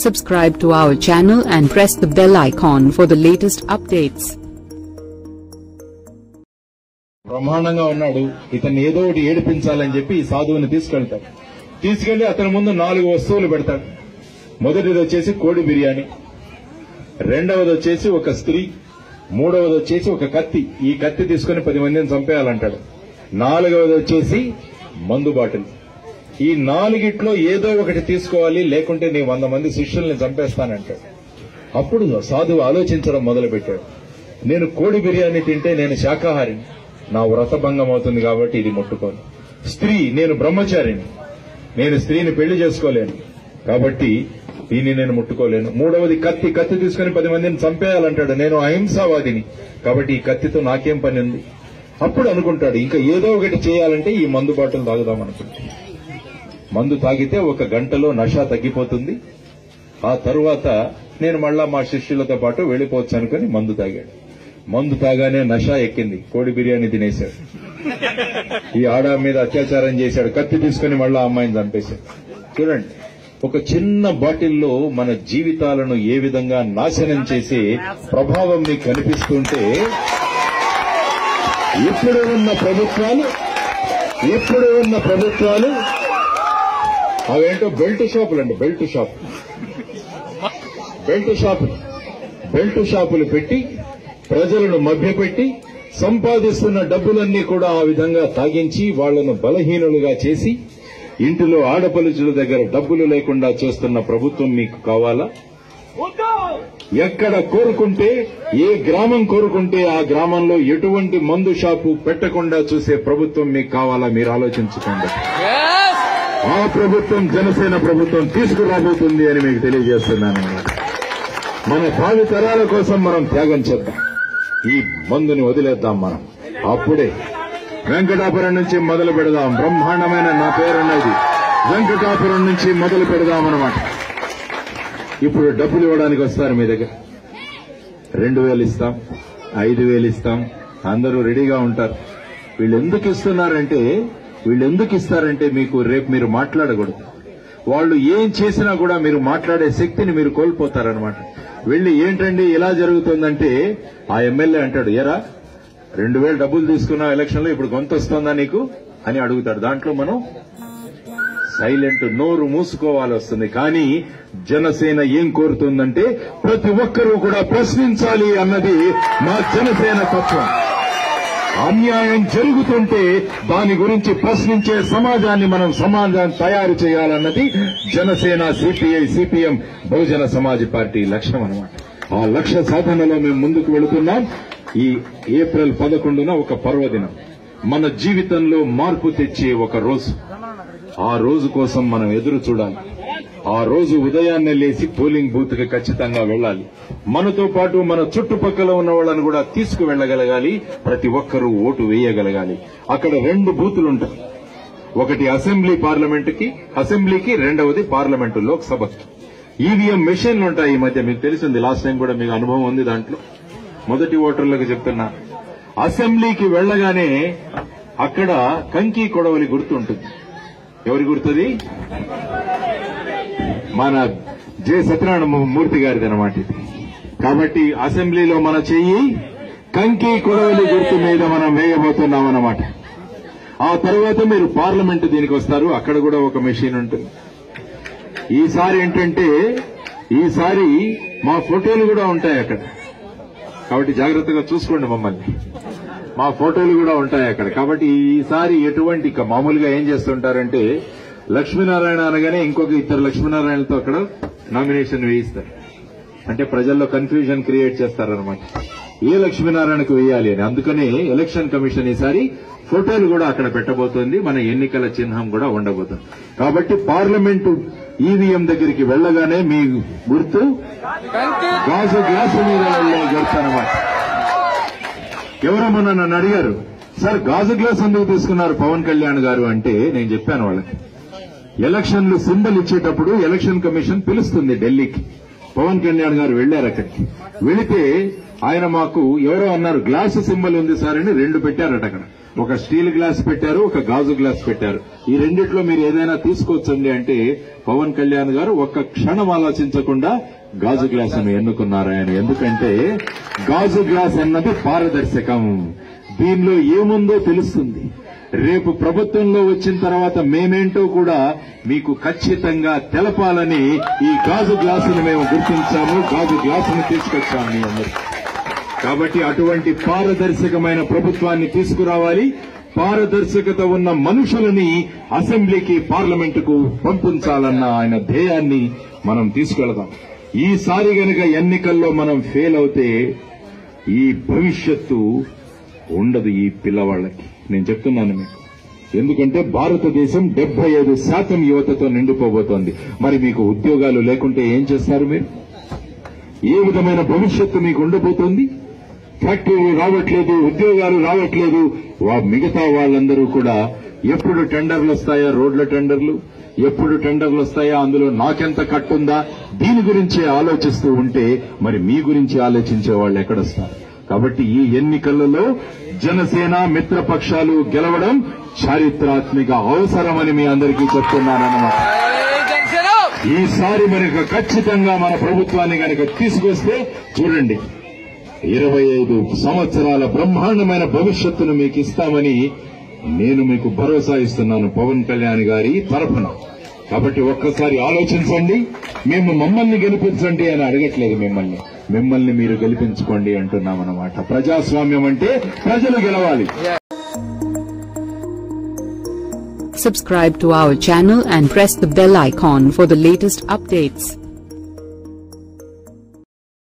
Subscribe to our channel and press the bell icon for the latest updates. బ్రహ్మాండంగా ఉన్నాడు, ఇతన్ని ఏదో ఒకటి ఏడిపించాలని చెప్పి ఈ సాధువుని తీసుకెళ్తాడు. తీసుకెళ్లి అతని ముందు 4 వస్తువులు పెడతాడు. మొదటిది వచ్చేసి కోడి బిర్యానీ, రెండవది వచ్చేసి ఒక స్త్రీ, మూడవది వచ్చేసి ఒక కత్తి. ఈ కత్తి తీసుకుని 10 మందిని చంపేయాలంటాడు. నాలుగవది వచ్చేసి మందు బాటిల్. ఈ 4గిట్లో ఏదో ఒకటి తీసుకోవాలి, లేకుంటే నీ 100 మంది శిష్యుల్ని చంపేస్తానంటాడు. అప్పుడు సాధువు ఆలోచించడం మొదలుపెట్టాడు. నేను కోడి బిర్యానీ తింటే నేను శాకాహారిని, నా వ్రతభంగం అవుతుంది కాబట్టి ఇది ముట్టుకోను. స్త్రీ, నేను బ్రహ్మచారిని, నేను స్త్రీని పెళ్లి చేసుకోలేను కాబట్టి దీన్ని నేను ముట్టుకోలేను. మూడవది కత్తి, కత్తి తీసుకుని 10 మందిని చంపేయాలంటాడు. నేను అహింసావాదిని కాబట్టి ఈ కత్తితో నాకేం పని ఉంది. అప్పుడు అనుకుంటాడు ఇంకా ఏదో ఒకటి చేయాలంటే ఈ మందు బాటలు తాగుదాం అనుకుంటాడు. మందు తాగితే 1 గంటలో నష తగ్గిపోతుంది. ఆ తరువాత నేను మళ్ళా మా శిష్యులతో పాటు వెళ్లిపోవచ్చు అనుకుని మందు తాగాడు. మందు తాగానే నష ఎక్కింది, కోడి బిర్యానీ తినేశాడు. ఈ ఆడ మీద అత్యాచారం చేశాడు, కత్తి తీసుకుని మళ్ళా అమ్మాయిని చంపేశాడు. చూడండి, ఒక చిన్న బాటిల్లో మన జీవితాలను ఏ విధంగా నాశనం చేసే ప్రభావం మీకు కనిపిస్తుంటే ఇప్పుడు ఉన్న ప్రభుత్వాలు అవేంటో బెల్ట్ షాపులండి, బెల్ట్ షాపులు పెట్టి ప్రజలను మభ్యపెట్టి సంపాదిస్తున్న డబ్బులన్నీ కూడా ఆ విధంగా తాగించి వాళ్లను బలహీనులుగా చేసి ఇంటిలో ఆడపడుచుల దగ్గర డబ్బులు లేకుండా చేస్తున్న ప్రభుత్వం మీకు కావాలా? ఎక్కడ కోరుకుంటే, ఏ గ్రామం కోరుకుంటే ఆ గ్రామంలో ఎటువంటి మందు షాపు పెట్టకుండా చూసే ప్రభుత్వం మీకు కావాలా? మీరు ఆలోచించుకోండి. ఆ ప్రభుత్వం జనసేన ప్రభుత్వం తీసుకురాబోతుంది అని మీకు తెలియజేస్తున్నాను. మన భావి తరాల కోసం మనం త్యాగం చేద్దాం, ఈ మందుని వదిలేద్దాం. మనం అప్పుడే వెంకటాపురం నుంచి మొదలు పెడదాం. బ్రహ్మాండమైన నా పేరున్నది, వెంకటాపురం నుంచి మొదలు పెడదామన్నమాట. ఇప్పుడు డబ్బులు ఇవ్వడానికి వస్తారు మీ దగ్గర. 2000 ఇస్తాం, 5000 ఇస్తాం, అందరూ రెడీగా ఉంటారు. వీళ్ళు ఎందుకు ఇస్తారంటే మీకు రేపు మీరు మాట్లాడకూడదు. వాళ్ళు ఏం చేసినా కూడా మీరు మాట్లాడే శక్తిని మీరు కోల్పోతారనమాట. వెళ్లి ఏంటండి ఇలా జరుగుతుందంటే ఆ ఎమ్మెల్యే అంటాడు, ఏరా 2000 డబ్బులు తీసుకున్నావు ఎలక్షన్ లో, ఇప్పుడు గొంత వస్తుందా నీకు అని అడుగుతాడు. దాంట్లో మనం సైలెంట్, నోరు మూసుకోవాలి వస్తుంది. కానీ జనసేన ఏం కోరుతుందంటే ప్రతి ఒక్కరూ కూడా ప్రశ్నించాలి అన్నది మా జనసేన తత్వం. అన్యాయం జరుగుతుంటే దాని గురించి ప్రశ్నించే సమాజాన్ని సమాజాన్ని తయారు చేయాలన్నది Janasena, CPI, CPM, Bahujan Samaj party లక్ష్యం అన్నమాట. ఆ లక్ష్య సాధనలో మేము ముందుకు వెళుతున్నాం. ఈ ఏప్రిల్ 11న ఒక పర్వదినం, మన జీవితంలో మార్పు తెచ్చే ఒక రోజు. ఆ రోజు కోసం మనం ఎదురు చూడాలి. ఆ రోజు ఉదయాన్నే లేచి పోలింగ్ బూత్ కి ఖచ్చితంగా వెళ్లాలి. మనతో పాటు మన చుట్టుపక్కల ఉన్న వాళ్ళని కూడా తీసుకువెళ్లగలగాలి. ప్రతి ఒక్కరూ ఓటు వేయగలగాలి. అక్కడ 2 బూతులు ఉంటాయి, ఒకటి అసెంబ్లీకి, రెండవది పార్లమెంటు లోక్సభకి. ఈవీఎం మెషిన్లు ఉంటాయి. ఈ మధ్య మీకు తెలిసింది, లాస్ట్ టైం కూడా మీకు అనుభవం ఉంది దాంట్లో. మొదటి ఓటర్లకు చెప్తున్నా, అసెంబ్లీకి వెళ్లగానే అక్కడ కంకి కొడవలి గుర్తు ఉంటుంది. ఎవరి గుర్తుంది? మన జె సత్యనారాయణ మూర్తి గారిది అన్నమాట ఇది. కాబట్టి అసెంబ్లీలో మన చెయ్యి కంకి కొడవలి గుర్తు మీద మనం వేయబోతున్నాం అన్నమాట. ఆ తర్వాత మీరు పార్లమెంట్ దీనికి వస్తారు, అక్కడ కూడా ఒక మెషిన్ ఉంటుంది. ఈసారి ఏంటంటే మా ఫోటోలు కూడా ఉంటాయి అక్కడ, కాబట్టి జాగ్రత్తగా చూసుకోండి మమ్మల్ని. మా ఫోటోలు కూడా ఉంటాయి అక్కడ. కాబట్టి ఈసారి ఎటువంటి మామూలుగా ఏం చేస్తుంటారంటే లక్ష్మీనారాయణ అనగానే ఇంకొక 2 లక్ష్మీనారాయణలతో అక్కడ నామినేషన్ వేయిస్తారు. అంటే ప్రజల్లో కన్ఫ్యూజన్ క్రియేట్ చేస్తారనమాట, ఏ లక్ష్మీనారాయణకు వేయాలి అని. అందుకనే ఎలక్షన్ కమిషన్ ఈసారి ఫోటోలు కూడా అక్కడ పెట్టబోతోంది, మన ఎన్నికల చిహ్నం కూడా ఉండబోతుంది. కాబట్టి పార్లమెంటు ఈవీఎం దగ్గరికి వెళ్లగానే మీ గుర్తు గ్లాసు మీద వెళ్లే గుర్తు అనమాట. ఎవరమ్మా నన్ను అడిగారు, సార్ గాజు గ్లాస్ ఎందుకు తీసుకున్నారు పవన్ కళ్యాణ్ గారు అంటే నేను చెప్పాను వాళ్ళకి, ఎలక్షన్లు సింబల్ ఇచ్చేటప్పుడు ఎలక్షన్ కమిషన్ పిలుస్తుంది ఢిల్లీకి. పవన్ కళ్యాణ్ గారు వెళ్లారు అక్కడికి. వెళితే ఆయన మాకు ఎవరో అన్నారు గ్లాసు సింబల్ ఉంది సార్ అని 2 పెట్టారట అక్కడ. ఒక స్టీల్ గ్లాస్ పెట్టారు, ఒక గాజు గ్లాస్ పెట్టారు. ఈ రెండిట్లో మీరు ఏదైనా తీసుకోవచ్చండి అంటే పవన్ కళ్యాణ్ గారు ఒక్క క్షణం ఆలోచించకుండా గాజు గ్లాస్ ను ఎన్నుకున్నారు ఆయన. ఎందుకంటే గాజు గ్లాస్ అన్నది పారదర్శకం. దీనిలో ఏముందో తెలుస్తుంది. రేపు ప్రభుత్వంలో వచ్చిన తర్వాత మేమేంటో కూడా మీకు ఖచ్చితంగా తెలపాలని ఈ గాజు గ్లాసును మేము గుర్తించాము, గాజు గ్లాసును తీసుకొచ్చాము మీ అందరూ. కాబట్టి అటువంటి పారదర్శకమైన ప్రభుత్వాన్ని తీసుకురావాలి. పారదర్శకత ఉన్న మనుషులని అసెంబ్లీకి, పార్లమెంటుకు పంపించాలన్న ఆయన ధ్యేయాన్ని మనం తీసుకెళదాం. ఈసారి గనక ఎన్నికల్లో మనం ఫెయిల్ అవుతే ఈ భవిష్యత్తు ఉండదు ఈ పిల్లవాళ్లకి. నేను చెప్తున్నాను మీకు. ఎందుకంటే భారతదేశం 75% యువతతో నిండిపోబోతోంది. మరి మీకు ఉద్యోగాలు లేకుంటే ఏం చేస్తారు మీరు? ఏ విధమైన భవిష్యత్తు మీకు ఉండబోతోంది? ఫ్యాక్టరీలు రావట్లేదు, ఉద్యోగాలు రావట్లేదు. మిగతా వాళ్ళందరూ కూడా ఎప్పుడు టెండర్లు వస్తాయా, రోడ్ల టెండర్లు ఎప్పుడు టెండర్లు వస్తాయా, అందులో నాకెంత కట్టుందా, దీని గురించే ఆలోచిస్తూ ఉంటే మరి మీ గురించి ఆలోచించే వాళ్ళు ఎక్కడొస్తారు? కాబట్టి ఈ ఎన్నికలలో జనసేన మిత్రపక్షాలు గెలవడం చారిత్రాత్మక అవసరమని మీ అందరికీ చెప్తున్నానన్నమాట. ఈసారి మనకు ఖచ్చితంగా మన ప్రభుత్వాన్ని కనుక తీసుకొస్తే చూడండి, 25 సంవత్సరాల బ్రహ్మాండమైన భవిష్యత్తును మీకు ఇస్తామని నేను మీకు భరోసా ఇస్తున్నాను పవన్ కళ్యాణ్ గారి తరఫున. కాబట్టి ఒక్కసారి ఆలోచించండి. మేము మమ్మల్ని గెలిపించండి అని అడగట్లేదు, మిమ్మల్ని మీరు గెలిపించుకోండి అంటున్నామన్నమాట. ప్రజాస్వామ్యం అంటే ప్రజలు గెలవాలి. Subscribe to our channel and press the bell icon for the latest updates.